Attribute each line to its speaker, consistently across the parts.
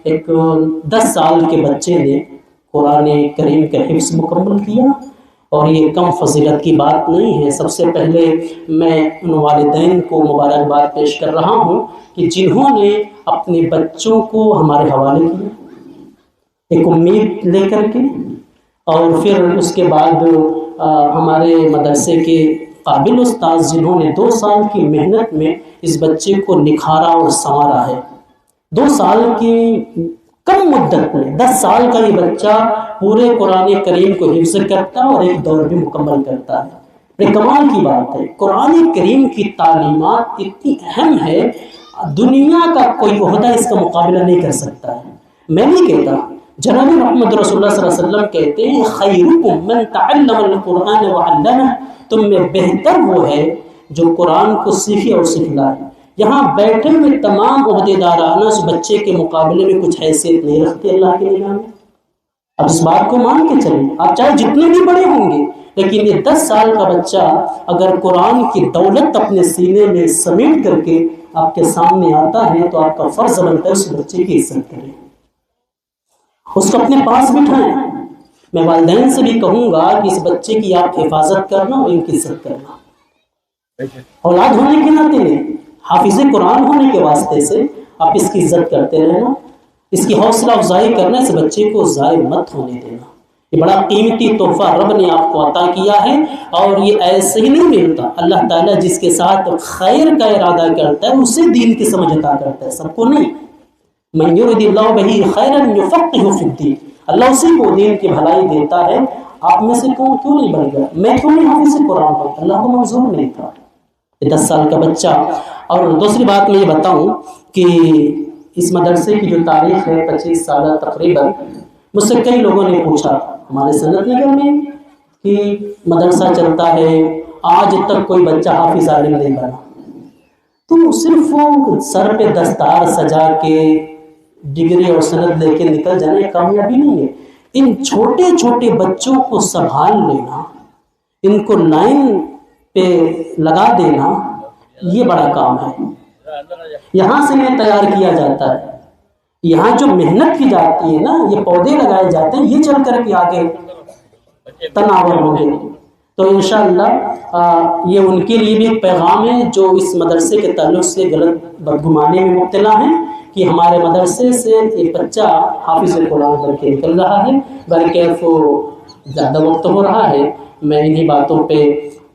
Speaker 1: ایک 10 سال کے بچے نے قرآن کریم کا حفظ مکمل کیا، اور یہ کم فضیلت کی بات نہیں ہے۔ سب سے پہلے میں ان والدین کو مبارکباد پیش کر رہا ہوں کہ جنہوں نے اپنے بچوں کو ہمارے حوالے کیا ایک امید لے کر کے، اور پھر اس کے بعد ہمارے مدرسے کے قابل استاذ جنہوں نے 2 سال کی محنت میں اس بچے کو نکھارا اور سنوارا ہے۔ 2 سال کی کم مدت میں 10 سال کا یہ بچہ پورے قرآن کریم کو حفظ کرتا ہے اور ایک دور بھی مکمل کرتا ہے۔ بڑے کمال کی بات ہے، قرآن کریم کی تعلیمات اتنی اہم ہے، دنیا کا کوئی عہدہ اس کا مقابلہ نہیں کر سکتا ہے۔ میں نہیں کہتا، جناب محمد رسول اللہ صلی اللہ علیہ وسلم کہتے ہیں خیرکم من تعلم القرآن وعلمہ، تم میں بہتر وہ ہے جو قرآن کو سیکھے اور سکھلائے۔ یہاں بیٹھے ہوئے تمام عہدیداران اس بچے کے مقابلے میں کچھ حیثیت نہیں رکھتے اللہ کی نگاہ میں۔ اب اس بات کو مان کے چلیں، آپ چاہے جتنے بھی بڑے ہوں گے، لیکن یہ 10 سال کا بچہ اگر قرآن کی دولت اپنے سینے میں سمیٹ کر کے آپ کے سامنے آتا ہے تو آپ کا فرض بنتا ہے اس بچے کی عزت کریں، اس کو اپنے پاس بٹھائیں۔ میں والدین سے بھی کہوں گا کہ اس بچے کی آپ حفاظت کرنا اور ان کی عزت کرنا، اولاد ہونے کے ناطے حافظ قرآن ہونے کے واسطے سے آپ اس کی عزت کرتے رہنا، اس کی حوصلہ افزائی کرنا، اس بچے کو ضائع مت ہونے دینا۔ یہ بڑا قیمتی تحفہ رب نے آپ کو عطا کیا ہے، اور یہ ایسے ہی نہیں ملتا۔ اللہ تعالیٰ جس کے ساتھ خیر کا ارادہ کرتا ہے اسے دین کی سمجھ عطا کرتا ہے، سب کو نہیں۔ من یرد اللہ بہ خیرا یفقہہ فی الدین، اللہ اسی کو دین کی بھلائی دیتا ہے۔ آپ میں سے کون کیوں نہیں بن گیا؟ میں کیوں نہیں حافظ قرآن ہوں؟ اللہ کو منظور نہیں تھا۔ 10 سال کا بچہ۔ اور دوسری بات میں یہ بتاؤں کہ اس مدرسے کی جو تاریخ ہے 25 سالہ تقریباً، مجھ سے کئی لوگوں نے پوچھا ہمارے سنت نگر میں کہ مدرسہ چلتا ہے، آج تک کوئی بچہ حافظ عالم نہیں بنا۔ تو صرف وہ سر پہ دستار سجا کے ڈگری اور سند لے کے نکل جانے کامیابی نہیں ہے۔ ان چھوٹے چھوٹے بچوں کو سنبھال لینا، ان کو لائن پہ لگا دینا، یہ بڑا کام ہے۔ یہاں سے انہیں تیار کیا جاتا ہے، یہاں جو محنت کی جاتی ہے نا، یہ پودے لگائے جاتے ہیں، یہ چل کر کے آگے تناور ہوں گے۔ تو انشاءاللہ یہ ان کے لیے بھی ایک پیغام ہے جو اس مدرسے کے تعلق سے غلط بدگمانی میں مبتلا ہیں کہ ہمارے مدرسے سے ایک بچہ حافظ قرآن کر کے نکل رہا ہے، بلکہ وہ زیادہ وقت ہو رہا ہے۔ میں انہی باتوں پہ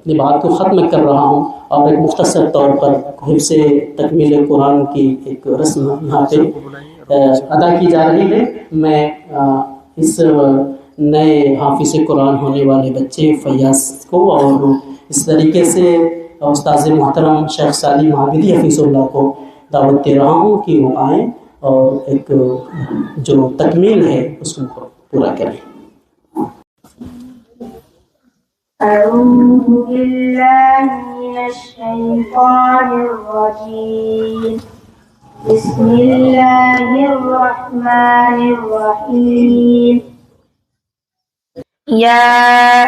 Speaker 1: اپنی بات کو ختم کر رہا ہوں، اور ایک مختصر طور پر حفظ تکمیل قرآن کی ایک رسم یہاں پہ ادا کی جا رہی ہے۔ میں اس نئے حافظ قرآن ہونے والے بچے فیاض کو اور اس طریقے سے استاذ محترم شیخ سالم عابدی حفیظ اللہ کو دعوت دے رہا ہوں کہ وہ آئیں اور ایک جو تکمیل ہے اس کو پورا کریں۔
Speaker 2: أعوذ بالله من الشيطان الرجيم، بسم الله الرحمن الرحيم. يا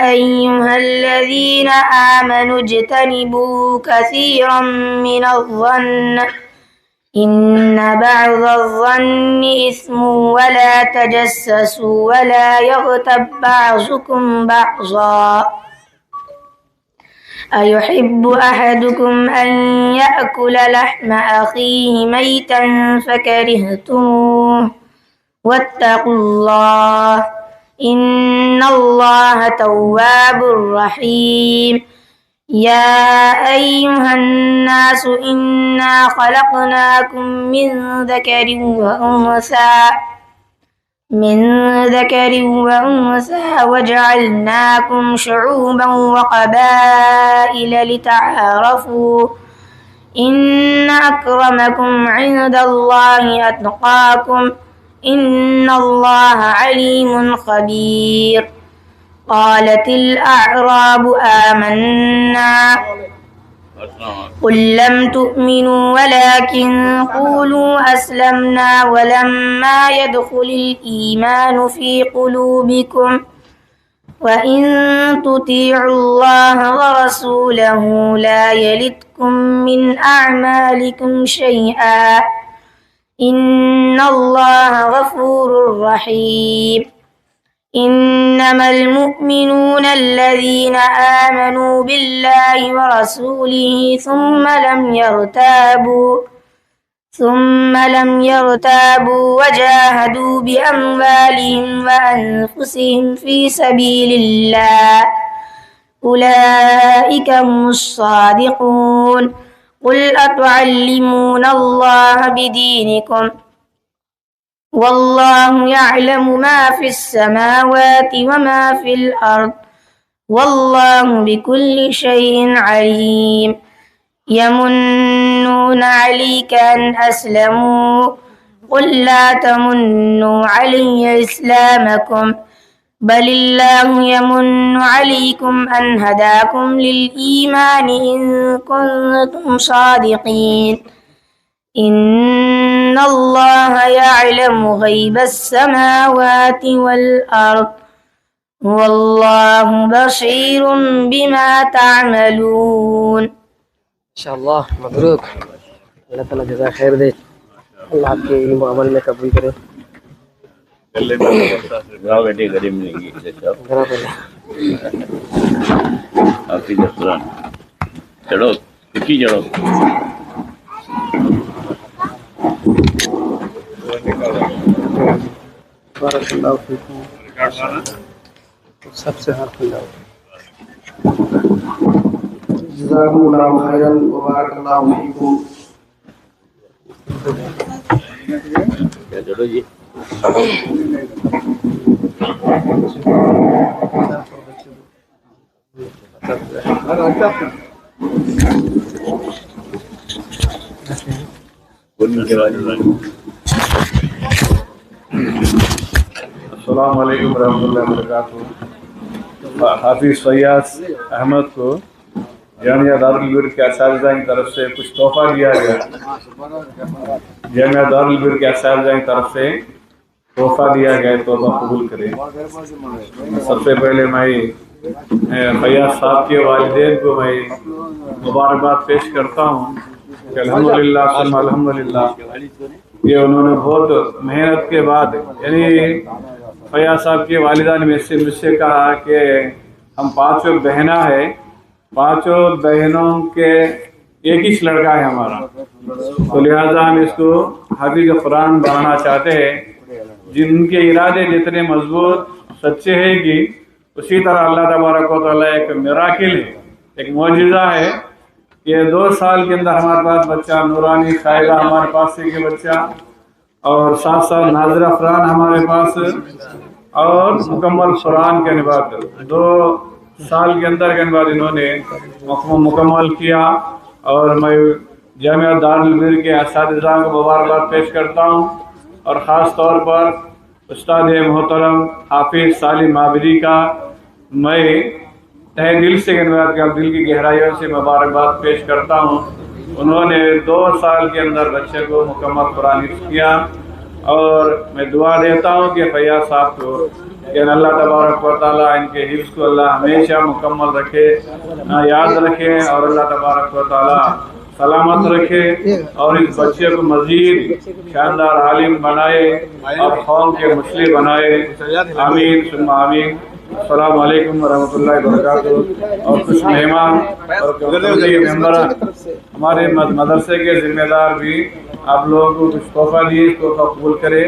Speaker 2: أيها الذين آمنوا اجتنبوا كثيرا من الظن إن بعض الظن إثم ولا تجسسوا ولا يغتب بعضكم بعضا أيحب أحدكم أن يأكل لحم أخيه ميتا فكرهتموه واتقوا الله إن الله تواب رحيم. يا أيها الناس إنا خلقناكم من ذكر وأنثى وجعلناكم شعوبا وقبائل لتعارفوا إن أكرمكم عند الله أتقاكم إن الله عليم خبير. قالت الأعراب آمنا قل لم تؤمنوا ولكن قولوا أسلمنا ولما يدخل الإيمان في قلوبكم وإن تطيعوا الله ورسوله لا يلتكم من أعمالكم شيئا إن الله غفور رحيم. إنما المؤمنون الذين آمنوا بالله ورسوله ثم لم يرتابوا وجاهدوا بأموالهم وأنفسهم في سبيل الله أولئك هم الصادقون. قل أتعلمون الله بدينكم والله يعلم ما في السماوات وما في الأرض والله بكل شيء عليم. يمنون عليك أن أسلموا قل لا تمنوا علي إسلامكم بل الله يمن عليكم أن هداكم للإيمان إن كنتم صادقين. إن الله يعلم غيب السماوات والأرض والله بصير بما تعملون.
Speaker 3: انشاءاللہ مبروک. اللہ تعالیٰ جزا خیر دے. اللہ آپ کے علم و عمل میں قبول کرے.
Speaker 4: چڑھو کچی چڑھو.
Speaker 3: بارک اللہ فیکم. سب سے حرف اللہ. جزاکم اللہ خیرا وبارک اللہ فیکم.
Speaker 4: چڑھو جی.
Speaker 5: السلام علیکم ورحمۃ اللہ وبرکاتہ. حافظ فیاض احمد کو جامعہ دارالعلوم کے اساتذہ کی طرف سے کچھ تحفہ دیا گیا. جامعہ دارالعلوم کے اساتذہ کی طرف سے تحفہ دیا گیا. تحفہ قبول کریں. سب سے پہلے میں فیاض صاحب کے والدین کو میں مبارکباد پیش کرتا ہوں کہ الحمدللہ ثم الحمدللہ. یہ انہوں نے بہت محنت کے بعد یعنی فیاض صاحب کی والدہ نے مجھ سے کہا کہ ہم 5 بہنیں ہیں, 5 بہنوں کے ایک ہی لڑکا ہے ہمارا, تو لہٰذا ہم اس کو حافظ قرآن بنانا چاہتے ہیں. جن کے ارادے جتنے مضبوط سچے ہیں کہ اسی طرح اللہ تبارک و تعالیٰ ایک میراکل ہے, ایک معجزہ ہے کہ 2 سال کے اندر ہمارے پاس بچہ نورانی خائدہ ہمارے پاس سے کے بچہ اور 7 سال ناظرہ فرحان ہمارے پاس اور مکمل قرآن کے نبات 2 سال کے اندر کے بعد انہوں نے مکمل کیا. اور میں جامعہ دارالعلوم کے اساتذہ کو مبارکباد پیش کرتا ہوں اور خاص طور پر استاد محترم حافظ سالم عابدی کا میں تہ دل سے دل کی گہرائیوں سے مبارکباد پیش کرتا ہوں. انہوں نے 2 سال کے اندر بچے کو مکمل قرآن حفظ کیا اور میں دعا دیتا ہوں کہ فیاض صاحب کو کہ اللہ تبارک و تعالیٰ ان کے حفظ کو اللہ ہمیشہ مکمل رکھے, یاد رکھے اور اللہ تبارک و تعالیٰ سلامت رکھے اور اس بچے کو مزید شاندار عالم بنائے اور قوم کے مصلح بنائے. آمین ثم آمین. السلام علیکم ورحمۃ اللہ وبرکاتہ. اور کچھ مہمان اور ممبر ہمارے مدرسے کے ذمہ دار بھی آپ لوگوں کو کچھ تحفہ دیے, تحفہ قبول کرے.